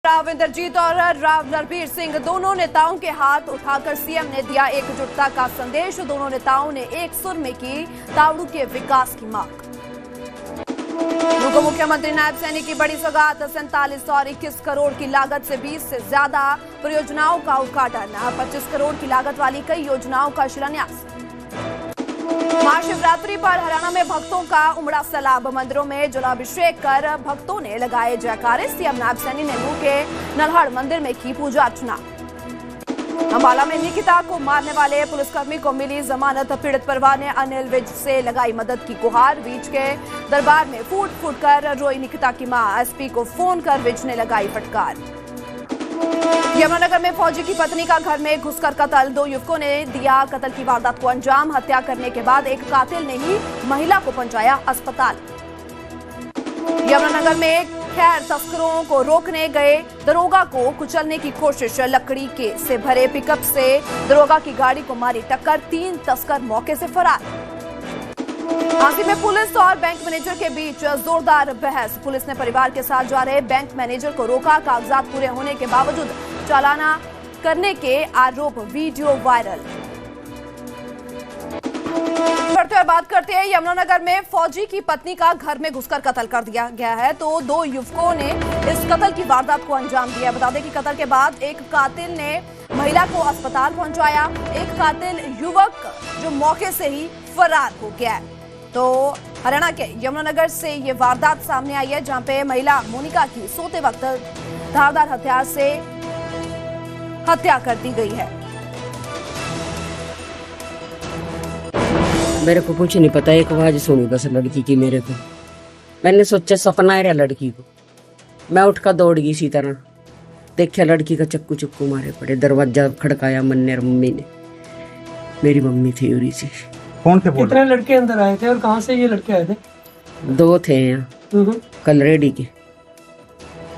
राव इंद्रजीत और राव नरबीर सिंह दोनों नेताओं के हाथ उठाकर सीएम ने दिया एकजुटता का संदेश। दोनों नेताओं ने एक सुर में की तावड़ू के विकास की मांग। उप मुख्यमंत्री नायब सैनी की बड़ी सौगात 47 और 21 करोड़ की लागत से 20 से ज्यादा परियोजनाओं का उद्घाटन। 25 करोड़ की लागत वाली कई योजनाओं का शिलान्यास। महाशिवरात्रि पर हरियाणा में भक्तों का उमड़ा सैलाब। मंदिरों में जलाभिषेक कर भक्तों ने लगाए जयकारे। सीएम नायब सैनी ने नूह के नल्हड़ मंदिर में की पूजा अर्चना। अंबाला में निकिता को मारने वाले पुलिसकर्मी को मिली जमानत। पीड़ित परिवार ने अनिल विज से लगाई मदद की गुहार। विज के दरबार में फूट फूट कर रोई निकिता की मां। एसपी को फोन कर विज ने लगाई फटकार। यमुनानगर में फौजी की पत्नी का घर में घुसकर कत्ल। 2 युवकों ने दिया कत्ल की वारदात को अंजाम। हत्या करने के बाद एक कातिल ने ही महिला को पहुंचाया अस्पताल। यमुनानगर में खैर तस्करों को रोकने गए दरोगा को कुचलने की कोशिश। लकड़ी के से भरे पिकअप से दरोगा की गाड़ी को मारी टक्कर। 3 तस्कर मौके से फरार। झांसी में पुलिस और बैंक मैनेजर के बीच जोरदार बहस। पुलिस ने परिवार के साथ जा रहे बैंक मैनेजर को रोका। कागजात पूरे होने के बावजूद चालाना करने के आरोप। Video viral. बढ़ते हुए बात करते हैं यमुनानगर में फौजी की पत्नी का घर में घुसकर कत्ल कर दिया गया है। तो 2 युवकों ने इस कत्ल की वारदात को अंजाम दिया। बता दें कि कत्ल के बाद एक कातिल ने महिला को अस्पताल पहुंचाया। एक कातिल युवक जो मौके से ही फरार हो गया है। तो हरियाणा के यमुनानगर से ये वारदात सामने आई है, जहां पे महिला मोनिका की सोते वक्त धारदार हथियार से हत्या कर दी गई है। मेरे को कुछ नहीं पता, एक आवाज सुनी बस लड़की की। मेरे को मैंने सोचा सपना है लड़की को। मैं उठकर दौड़ गई इसी तरह। देखा लड़की का चक्कू मारे पड़े। दरवाजा खड़काया मन्ने मम्मी ने। मेरी मम्मी थी उरी से। कौन थे? कितने लड़के अंदर आए थे और कहाँ से ये लड़के आए थे? 2 थे यहाँ कल रेडी के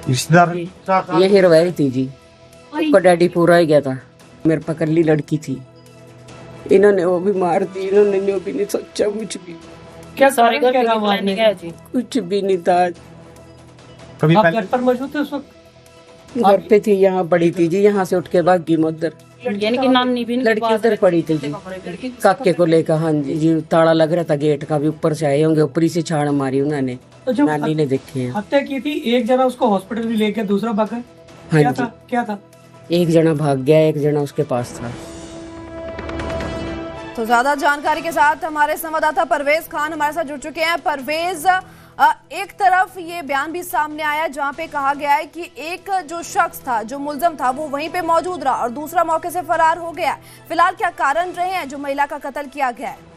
रिश्तेदार। ये हिरवाई थी जी। उसका डैडी पूरा ही गया था। मेरे पास कल्ली लड़की थी। इन्होंने वो भी मार दी। इन्होंने वो भी नहीं सोचा कुछ भी। क्या सारे घर क्या मारने गए जी? कुछ भी नहीं था। कभी आप घर पर मौजूद थे उस वक्त? घर पे थी, यहाँ पड़ी थी जी। यहाँ से उठ के भाग गई मैं उधर। लड़की उधर पड़ी थी जी काके को लेकर। हाँ जी ताला लग रहा था गेट का भी। ऊपर से आए होंगे, ऊपरी से छाड़ मारी उन्होंने। तो जब नानी ने देखे हैं। हत्या की थी, एक जना उसको हॉस्पिटल भी ले गया, दूसरा भागा। हाँ जी क्या था? एक जना भाग गया, एक जना उसके पास था। तो ज्यादा जानकारी के साथ हमारे संवाददाता परवेज खान हमारे साथ जुड़ चुके हैं। परवेज, एक तरफ ये बयान भी सामने आया जहां पे कहा गया है कि एक जो शख्स था, जो मुलजम था, वो वहीं पे मौजूद रहा और दूसरा मौके से फरार हो गया। फिलहाल क्या कारण रहे हैं जो महिला का कत्ल किया गया है?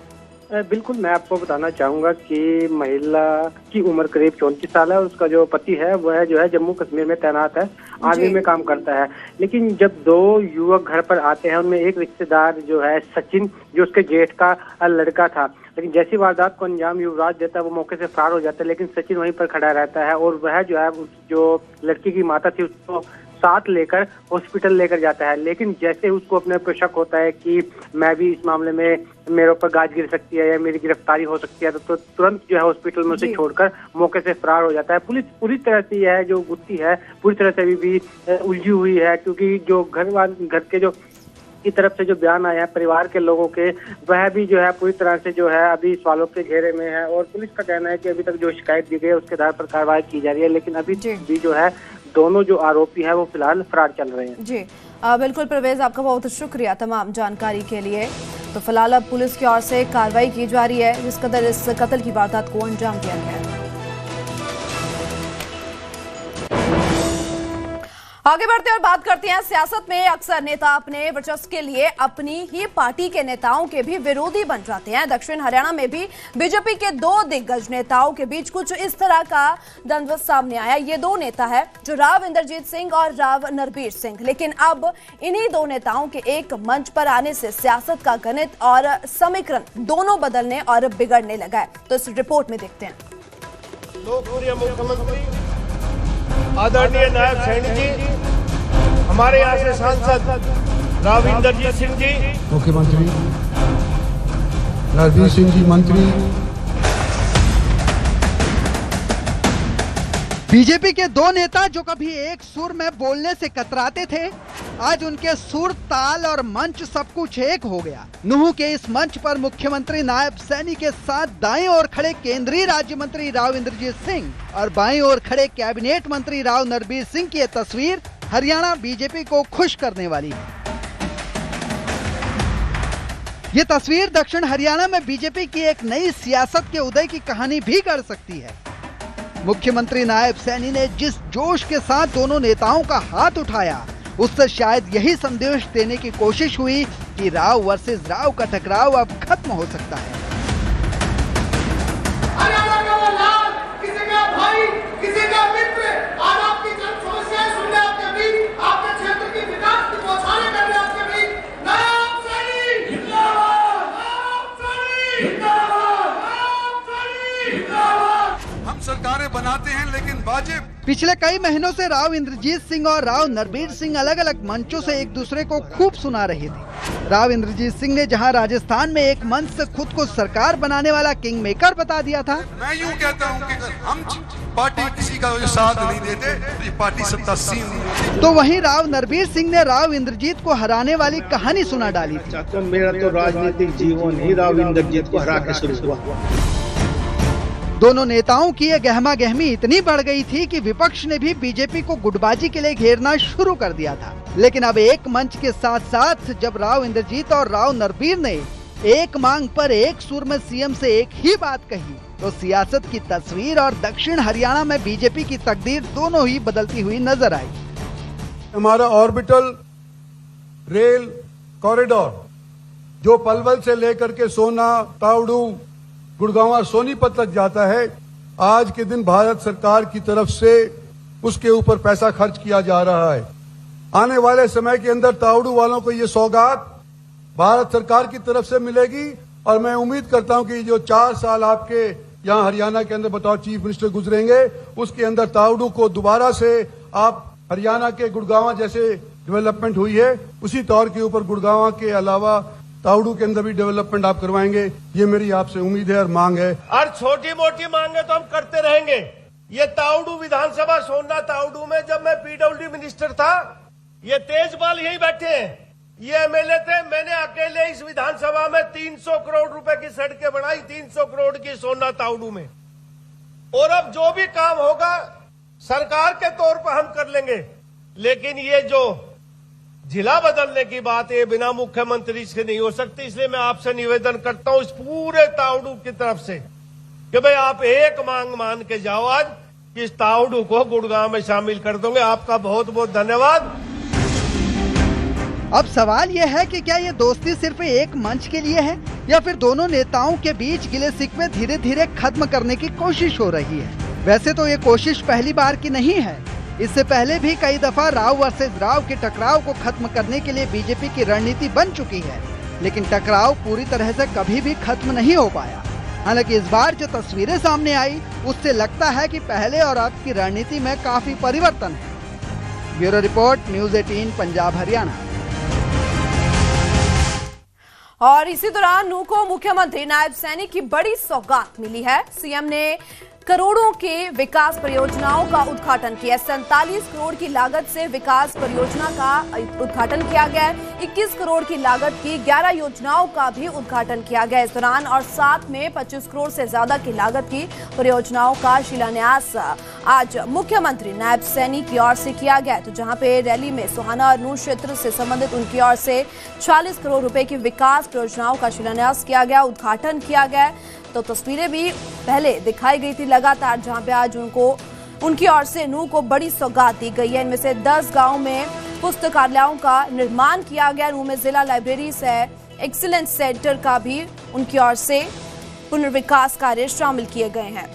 बिल्कुल, मैं आपको बताना चाहूंगा कि महिला की उम्र करीब 34 साल है। उसका जो पति है वह जो है जम्मू कश्मीर में तैनात है, आर्मी में काम करता है। लेकिन जब 2 युवक घर पर आते हैं, उनमें एक रिश्तेदार जो है सचिन, जो उसके जेठ का लड़का था, लेकिन जैसी वारदात को अंजाम युवराज देता है वो मौके से फरार हो जाता है। लेकिन सचिन वहीं पर खड़ा रहता है और वह जो है जो लड़की की माता थी उसको साथ लेकर हॉस्पिटल लेकर जाता है। लेकिन जैसे उसको अपने ऊपर शक होता है कि मैं भी इस मामले में मेरे ऊपर गाज गिर सकती है या मेरी गिरफ्तारी हो सकती है, तो तुरंत जो है हॉस्पिटल में उसे छोड़कर मौके से फरार हो जाता है। पुलिस पूरी तरह से यह जो गुत्थी है पूरी तरह से अभी भी उलझी हुई है, क्योंकि जो घर के जो की तरफ से जो बयान आया है परिवार के लोगों के, वह भी जो है पूरी तरह से जो है अभी सवालों के घेरे में है। और पुलिस का कहना है कि अभी तक जो शिकायत दी गई है उसके आधार पर कार्रवाई की जा रही है। लेकिन अभी भी जो है दोनों जो आरोपी हैं वो फिलहाल फरार चल रहे हैं। जी बिल्कुल परवेज, आपका बहुत शुक्रिया तमाम जानकारी के लिए। तो फिलहाल अब पुलिस की ओर से कार्रवाई की जा रही है, जिस कदर इस कत्ल की वारदात को अंजाम दिया गया है। आगे बढ़ते और बात करते हैं सियासत में अक्सर नेता अपने वर्चस्व के लिए अपनी ही पार्टी के नेताओं के भी विरोधी बन जाते हैं। दक्षिण हरियाणा में भी बीजेपी के 2 दिग्गज नेताओं के बीच कुछ इस तरह का द्वंद्व सामने आया। ये 2 नेता है जो राव इंद्रजीत सिंह और राव नरबीर सिंह। लेकिन अब इन्हीं 2 नेताओं के एक मंच पर आने से सियासत का गणित और समीकरण दोनों बदलने और बिगड़ने लगा है। तो इस रिपोर्ट में देखते हैं। लोकप्रिय मुख्यमंत्री आदरणीय नायब सैनी जी, हमारे यहाँ से सांसद राव इंद्रजीत सिंह जी, मुख्यमंत्री नरबीर सिंह जी मंत्री, बीजेपी के दो नेता जो कभी एक सुर में बोलने से कतराते थे, आज उनके सुर, ताल और मंच सब कुछ एक हो गया। नूह के इस मंच पर मुख्यमंत्री नायब सैनी के साथ दाएं ओर खड़े केंद्रीय राज्य मंत्री राव इंद्रजीत सिंह और बाएं ओर खड़े कैबिनेट मंत्री राव नरबीर सिंह की ये तस्वीर हरियाणा बीजेपी को खुश करने वाली है। ये तस्वीर दक्षिण हरियाणा में बीजेपी की एक नई सियासत के उदय की कहानी भी कर सकती है। मुख्यमंत्री नायब सैनी ने जिस जोश के साथ दोनों नेताओं का हाथ उठाया, उससे शायद यही संदेश देने की कोशिश हुई कि राव वर्सेस राव का टकराव अब खत्म हो सकता है। हरियाणा का वो लाल, किसी का भाई, किसी का मित्र, आज आपकी जन समस्याएं सुनने आपके बीच, आपके क्षेत्र की विकास की बौछारें करने आपके बीच, नायब सैनी जिंदाबाद, नायब सैनी जिंदाबाद, नायब सैनी जिंदाबाद। हम सरकारें बनाते हैं लेकिन वाजिब। पिछले कई महीनों से राव इंद्रजीत सिंह और राव नरबीर सिंह अलग अलग मंचों से एक दूसरे को खूब सुना रहे थे। राव इंद्रजीत सिंह ने जहां राजस्थान में एक मंच से खुद को सरकार बनाने वाला किंग मेकर बता दिया था, मैं यूं कहता हूं कि हम पार्टी किसी का साथ नहीं देते तो ये पार्टी सत्तासीन नहीं होती। तो वहीं राव नरबीर सिंह ने राव इंद्रजीत को हराने वाली कहानी सुना डाली थी। मेरा तो राजनीतिक जीवन ही राव इंद्रजीत को हरा के शुरू हुआ। दोनों नेताओं की ये गहमा गहमी इतनी बढ़ गई थी कि विपक्ष ने भी बीजेपी को गुटबाजी के लिए घेरना शुरू कर दिया था। लेकिन अब एक मंच के साथ साथ जब राव इंद्रजीत और राव नरबीर ने एक मांग पर एक सुर में सीएम से एक ही बात कही, तो सियासत की तस्वीर और दक्षिण हरियाणा में बीजेपी की तकदीर दोनों ही बदलती हुई नजर आई। हमारा ऑर्बिटल रेल कॉरिडोर जो पलवल से लेकर के सोना, तावड़ू, गुड़गांव और सोनीपत तक जाता है, आज के दिन भारत सरकार की तरफ से उसके ऊपर पैसा खर्च किया जा रहा है। आने वाले समय के अंदर तावड़ू वालों को ये सौगात भारत सरकार की तरफ से मिलेगी और मैं उम्मीद करता हूं कि जो 4 साल आपके यहाँ हरियाणा के अंदर बताओ चीफ मिनिस्टर गुजरेंगे, उसके अंदर तावड़ू को दोबारा से आप हरियाणा के गुड़गांव जैसे डेवलपमेंट हुई है, उसी तौर के ऊपर गुड़गांव के अलावा तावड़ू के अंदर भी डेवलपमेंट आप करवाएंगे, ये मेरी आपसे उम्मीद है और मांग है। और छोटी मोटी मांगे तो हम करते रहेंगे। ये तावड़ू विधानसभा, सोना तावड़ू में जब मैं पीडब्ल्यूडी मिनिस्टर था, ये तेजपाल यही बैठे हैं, ये एमएलए थे। मैंने अकेले इस विधानसभा में 300 करोड़ रुपए की सड़कें बनाई, 300 करोड़ की सोना तावड़ू में। और अब जो भी काम होगा सरकार के तौर पर हम कर लेंगे। लेकिन ये जो जिला बदलने की बात है बिना मुख्यमंत्री से नहीं हो सकती, इसलिए मैं आपसे निवेदन करता हूं इस पूरे तावड़ू की तरफ से कि भाई आप एक मांग मान के जाओ आज कि इस तावड़ू को गुड़गांव में शामिल कर दोगे। आपका बहुत बहुत धन्यवाद। अब सवाल यह है कि क्या ये दोस्ती सिर्फ एक मंच के लिए है या फिर दोनों नेताओं के बीच गिले शिकवे धीरे धीरे खत्म करने की कोशिश हो रही है। वैसे तो ये कोशिश पहली बार की नहीं है, इससे पहले भी कई दफा राव वर्सेस राव के टकराव को खत्म करने के लिए बीजेपी की रणनीति बन चुकी है, लेकिन टकराव पूरी तरह से कभी भी खत्म नहीं हो पाया। हालांकि इस बार जो तस्वीरें सामने आई, उससे लगता है कि पहले और अब की रणनीति में काफी परिवर्तन है। Bureau report, news 18 Punjab Haryana. और इसी दौरान नूह को मुख्यमंत्री नायब सैनी की बड़ी सौगात मिली है। सीएम ने करोड़ों के विकास परियोजनाओं का उद्घाटन किया। 47 करोड़ की लागत से विकास परियोजना का उद्घाटन किया गया। 21 करोड़ की लागत की 11 योजनाओं का भी उद्घाटन किया गया इस दौरान, और साथ में 25 करोड़ से ज्यादा की लागत की परियोजनाओं का शिलान्यास आज मुख्यमंत्री नायब सैनी की ओर से किया गया। तो जहां पे रैली में सोहाना और नूह क्षेत्र से संबंधित उनकी ओर से 40 करोड़ रुपए की विकास परियोजनाओं का शिलान्यास किया गया, उद्घाटन किया गया। तो तस्वीरें भी पहले दिखाई गई थी लगातार, जहां पे आज उनकी ओर से नूह को बड़ी सौगात दी गई है। इनमें से 10 गांव में पुस्तकालयों का निर्माण किया गया। नूह में जिला लाइब्रेरी से एक्सीलेंस सेंटर का भी उनकी ओर से पुनर्विकास कार्य शामिल किए गए हैं।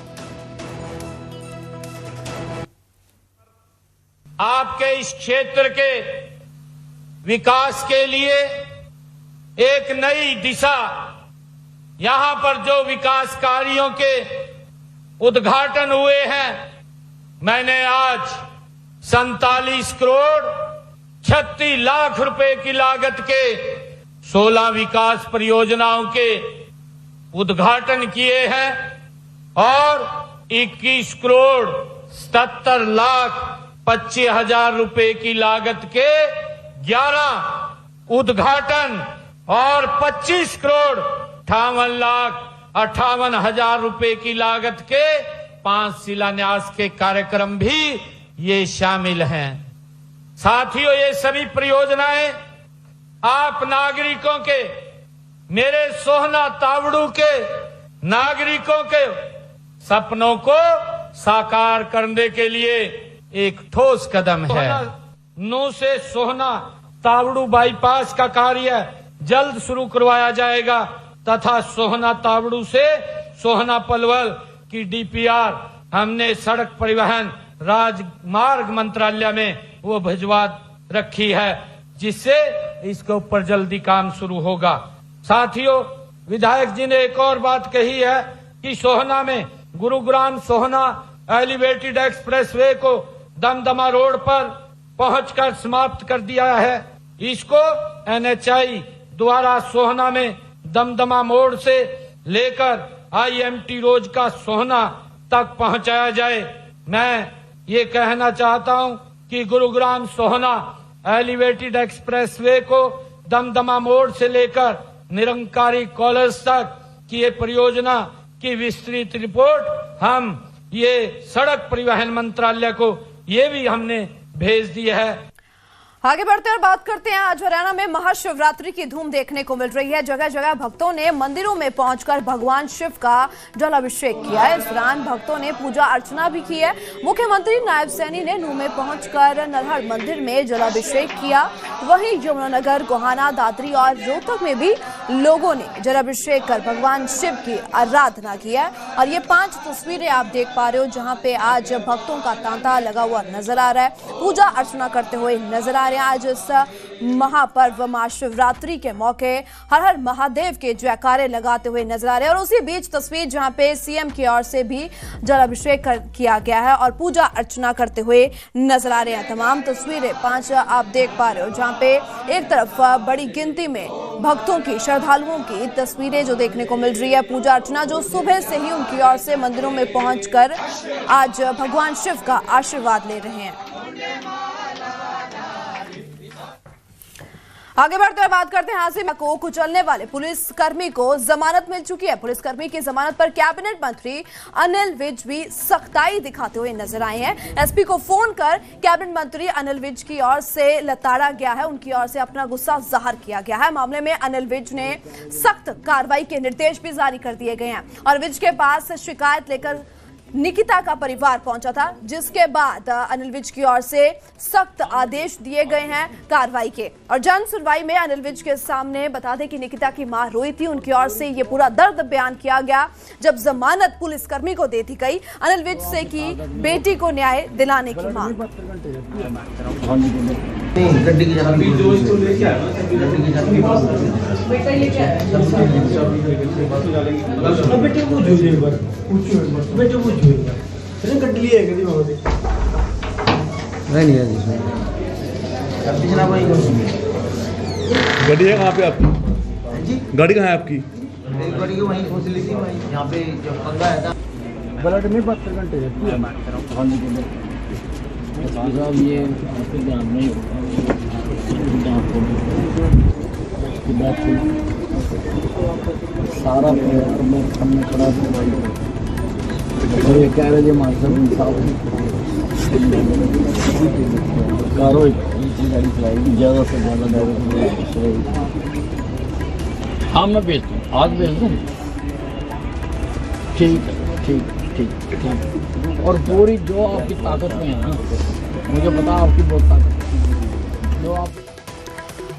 आपके इस क्षेत्र के विकास के लिए एक नई दिशा, यहां पर जो विकास कार्यों के उद्घाटन हुए हैं, मैंने आज 47 करोड़ 36 लाख रुपए की लागत के 16 विकास परियोजनाओं के उद्घाटन किए हैं और 21 करोड़ 77,25,000 रुपए की लागत के 11 उद्घाटन और 25 करोड़ 58,58,000 रुपए की लागत के 5 शिलान्यास के कार्यक्रम भी ये शामिल हैं। साथियों, ये सभी परियोजनाएं आप नागरिकों के, मेरे सोहना तावड़ू के नागरिकों के सपनों को साकार करने के लिए एक ठोस कदम है। नू से सोहना तावड़ू बाईपास का कार्य जल्द शुरू करवाया जाएगा तथा सोहना तावड़ू से सोहना पलवल की डीपीआर हमने सड़क परिवहन राजमार्ग मंत्रालय में वो भिजवा रखी है, जिससे इसके ऊपर जल्दी काम शुरू होगा। साथियों, विधायक जी ने एक और बात कही है कि सोहना में गुरुग्राम सोहना एलिवेटेड एक्सप्रेसवे को दमदमा रोड पर पहुंचकर समाप्त कर दिया है। इसको NHAI द्वारा सोहना में दमदमा मोड़ से लेकर IMT रोड का सोहना तक पहुंचाया जाए। मैं ये कहना चाहता हूं कि गुरुग्राम सोहना एलिवेटेड एक्सप्रेसवे को दमदमा मोड़ से लेकर निरंकारी कॉलेज तक की ये परियोजना की विस्तृत रिपोर्ट हम ये सड़क परिवहन मंत्रालय को ये भी हमने भेज दी है। आगे बढ़ते और बात करते हैं। आज हरियाणा में महाशिवरात्रि की धूम देखने को मिल रही है। जगह जगह भक्तों ने मंदिरों में पहुंचकर भगवान शिव का जलाभिषेक किया है। इस दौरान भक्तों ने पूजा अर्चना भी की है। मुख्यमंत्री नायब सैनी ने नूह में पहुंचकर नल्हड़ मंदिर में जलाभिषेक किया। वहीं यमुनानगर, गोहाना, दादरी और रोहतक में भी लोगों ने जलाभिषेक कर भगवान शिव की आराधना की है। और ये 5 तस्वीरें आप देख पा रहे हो जहाँ पे आज भक्तों का तांता लगा हुआ नजर आ रहा है, पूजा अर्चना करते हुए नजर आ रहे हैं। आज इस महापर्व महाशिवरात्रि के मौके हर हर महादेव के जयकारे लगाते हुए नजर आ रहे हैं। और उसी बीच तस्वीर जहां पे सीएम की ओर से भी जलाभिषेक किया गया है और पूजा अर्चना करते हुए नजर आ रहे हैं। तमाम तस्वीरें 5 आप देख पा रहे हो जहां पे एक तरफ बड़ी गिनती में भक्तों की, श्रद्धालुओं की तस्वीरें जो देखने को मिल रही है। पूजा अर्चना जो सुबह से ही उनकी ओर से मंदिरों में पहुंचकर आज भगवान शिव का आशीर्वाद ले रहे हैं। आगे बढ़ते हुए बात करते हैं। हासिम को कुचलने वाले पुलिसकर्मी को जमानत मिल चुकी है। पुलिसकर्मी की जमानत पर कैबिनेट मंत्री अनिल विज भी सख्ताई दिखाते हुए नजर आए हैं। एसपी को फोन कर कैबिनेट मंत्री अनिल विज की ओर से लताड़ा गया है, उनकी ओर से अपना गुस्सा जाहिर किया गया है। मामले में अनिल विज ने सख्त कार्रवाई के निर्देश भी जारी कर दिए गए हैं और विज के पास शिकायत लेकर निकिता का परिवार पहुंचा था, जिसके बाद अनिल विज की ओर से सख्त आदेश दिए गए हैं कार्रवाई के। और जन सुनवाई में अनिल विज के सामने बता दें कि निकिता की मां रोई थी, उनकी ओर से ये पूरा दर्द बयान किया गया जब जमानत पुलिसकर्मी को दे दी गई। अनिल विज से की बेटी को न्याय दिलाने की मांग। गाड़ी है कहाँ पे आपकी? गाड़ी कहाँ है आपकी? गाड़ी को वहीं खोज ली थी, वहीं यहाँ पे जब पंगा आया था। ब्लड में 72 घंटे रहती है। ये ध्यान नहीं सारा हमने करा और ये कह रहे थे मास्टर साहब कारो गाड़ी चलाएगी ज़्यादा से ज़्यादा हाँ मैं भेज दूँ, आज भेज दूँ। ठीक है, ठीक ठीक ठीक। और पूरी जो आपकी ताकत में है ना, मुझे पता आपकी बहुत ताकत है जो आप।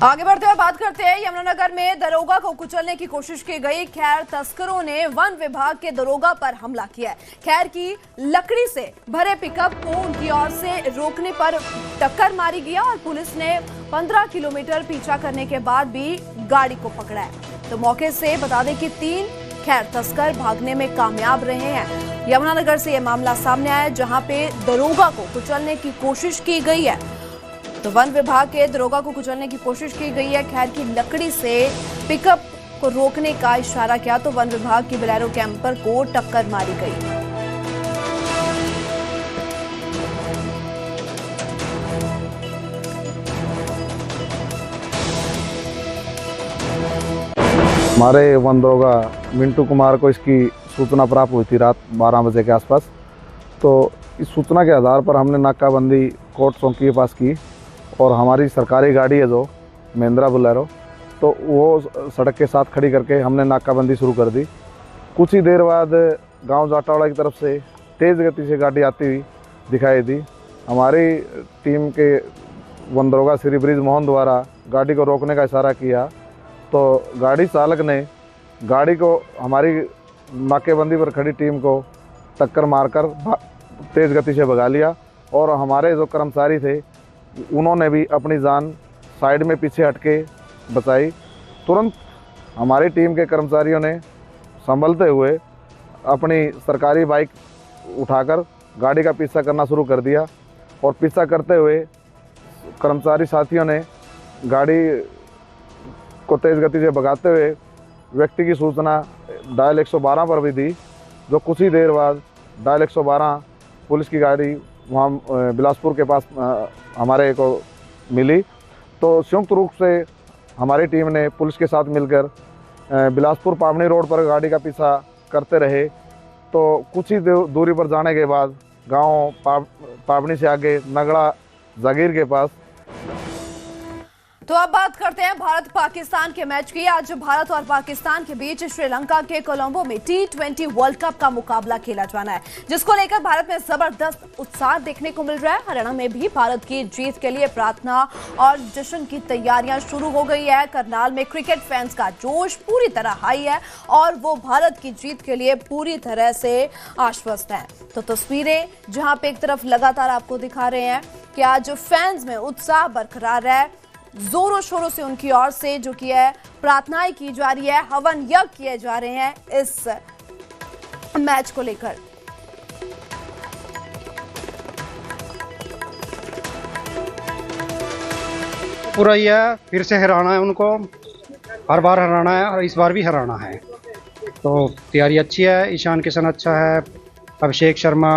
आगे बढ़ते हुए बात करते हैं। यमुनानगर में दरोगा को कुचलने की कोशिश की गई। खैर तस्करों ने वन विभाग के दरोगा पर हमला किया है। खैर की लकड़ी से भरे पिकअप को उनकी ओर से रोकने पर टक्कर मारी गया और पुलिस ने 15 किलोमीटर पीछा करने के बाद भी गाड़ी को पकड़ा है। तो मौके से बता दें कि 3 खैर तस्कर भागने में कामयाब रहे हैं। यमुनानगर से यह मामला सामने आया जहां पे दरोगा को कुचलने की कोशिश की गई है। तो वन विभाग के दरोगा को कुचलने की कोशिश की गई है। खैर की लकड़ी से पिकअप को रोकने का इशारा किया तो वन विभाग की बोलेरो कैंपर को टक्कर मारी गई। हमारे वन दरोगा मिंटू कुमार को इसकी सूचना प्राप्त हुई थी रात 12 बजे के आसपास। तो इस सूचना के आधार पर हमने नाकाबंदी कोर्ट चौकी के पास की और हमारी सरकारी गाड़ी है जो महिंद्रा बोलेरो, तो वो सड़क के साथ खड़ी करके हमने नाकाबंदी शुरू कर दी। कुछ ही देर बाद गांव जाटावाड़ा की तरफ से तेज़ गति से गाड़ी आती हुई दिखाई दी। हमारी टीम के वन दरोगा श्री ब्रिज मोहन द्वारा गाड़ी को रोकने का इशारा किया तो गाड़ी चालक ने गाड़ी को हमारी नाकेबंदी पर खड़ी टीम को टक्कर मारकर तेज़ गति से भगा लिया और हमारे जो कर्मचारी थे उन्होंने भी अपनी जान साइड में पीछे हटके बचाई। तुरंत हमारी टीम के कर्मचारियों ने संभलते हुए अपनी सरकारी बाइक उठाकर गाड़ी का पीछा करना शुरू कर दिया और पीछा करते हुए कर्मचारी साथियों ने गाड़ी को तेज़ गति से भगाते हुए व्यक्ति की सूचना डायल 112 पर भी दी, जो कुछ ही देर बाद डायल 112 पुलिस की गाड़ी वहाँ बिलासपुर के पास हमारे को मिली। तो संयुक्त रूप से हमारी टीम ने पुलिस के साथ मिलकर बिलासपुर पावनी रोड पर गाड़ी का पीछा करते रहे। तो कुछ ही दूरी पर जाने के बाद गांव पावनी से आगे नगड़ा जागीर के पास। तो अब बात करते हैं भारत पाकिस्तान के मैच की। आज भारत और पाकिस्तान के बीच श्रीलंका के कोलंबो में T20 वर्ल्ड कप का मुकाबला खेला जाना है, जिसको लेकर भारत में जबरदस्त उत्साह देखने को मिल रहा है। हरियाणा में भी भारत की जीत के लिए प्रार्थना और जश्न की तैयारियां शुरू हो गई है। करनाल में क्रिकेट फैंस का जोश पूरी तरह हाई है और वो भारत की जीत के लिए पूरी तरह से आश्वस्त हैं। तो तस्वीरें जहां पे एक तरफ लगातार आपको दिखा रहे हैं कि आज फैंस में उत्साह बरकरार है, जोरों शोरों से उनकी ओर से जो कि है प्रार्थनाएं की जा रही है, हवन यज्ञ किए जा रहे हैं इस मैच को लेकर। पूरा यह फिर से हराना है उनको, हर बार हराना है और इस बार भी हराना है। तो तैयारी अच्छी है, ईशान किशन अच्छा है, अभिषेक शर्मा,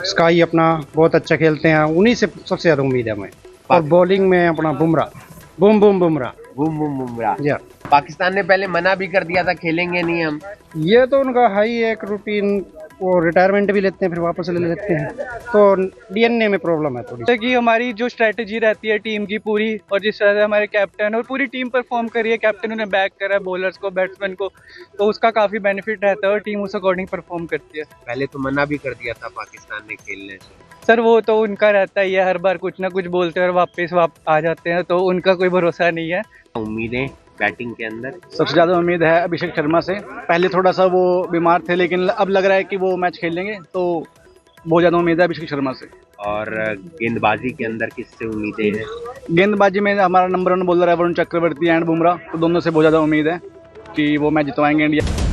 स्काई अपना बहुत अच्छा खेलते हैं, उन्हीं से सबसे ज़्यादा उम्मीद है हमें। और बॉलिंग में अपना बुमराह, बूम बूम बुमराह। या पाकिस्तान ने पहले मना भी कर दिया था खेलेंगे नहीं हम, ये तो उनका हाई एक रूटीन, वो रिटायरमेंट भी लेते हैं फिर वापस ले लेते हैं, तो डीएनए में प्रॉब्लम है थोड़ी। कि हमारी जो स्ट्रेटजी रहती है टीम की पूरी, और जिस तरह से हमारे कैप्टन और पूरी टीम परफॉर्म कर रही है, कैप्टन उन्हें बैक करा है बॉलर्स को, बैट्समैन को, तो उसका काफी बेनिफिट रहता है और टीम उस अकॉर्डिंग परफॉर्म करती है। पहले तो मना भी कर दिया था पाकिस्तान ने खेलने से। सर वो तो उनका रहता ही है, हर बार कुछ ना कुछ बोलते हैं और वापस आ जाते हैं, तो उनका कोई भरोसा नहीं है। उम्मीदें बैटिंग के अंदर सबसे ज़्यादा उम्मीद है अभिषेक शर्मा से। पहले थोड़ा सा वो बीमार थे लेकिन अब लग रहा है कि वो मैच खेल लेंगे, तो बहुत ज़्यादा उम्मीद है अभिषेक शर्मा से। और गेंदबाजी के अंदर किससे उम्मीदें हैं? गेंदबाजी में हमारा नंबर 1 बॉलर है वरुण चक्रवर्ती एंड बुमराह, तो दोनों से बहुत ज़्यादा उम्मीद है कि वो मैच जितवाएंगे इंडिया।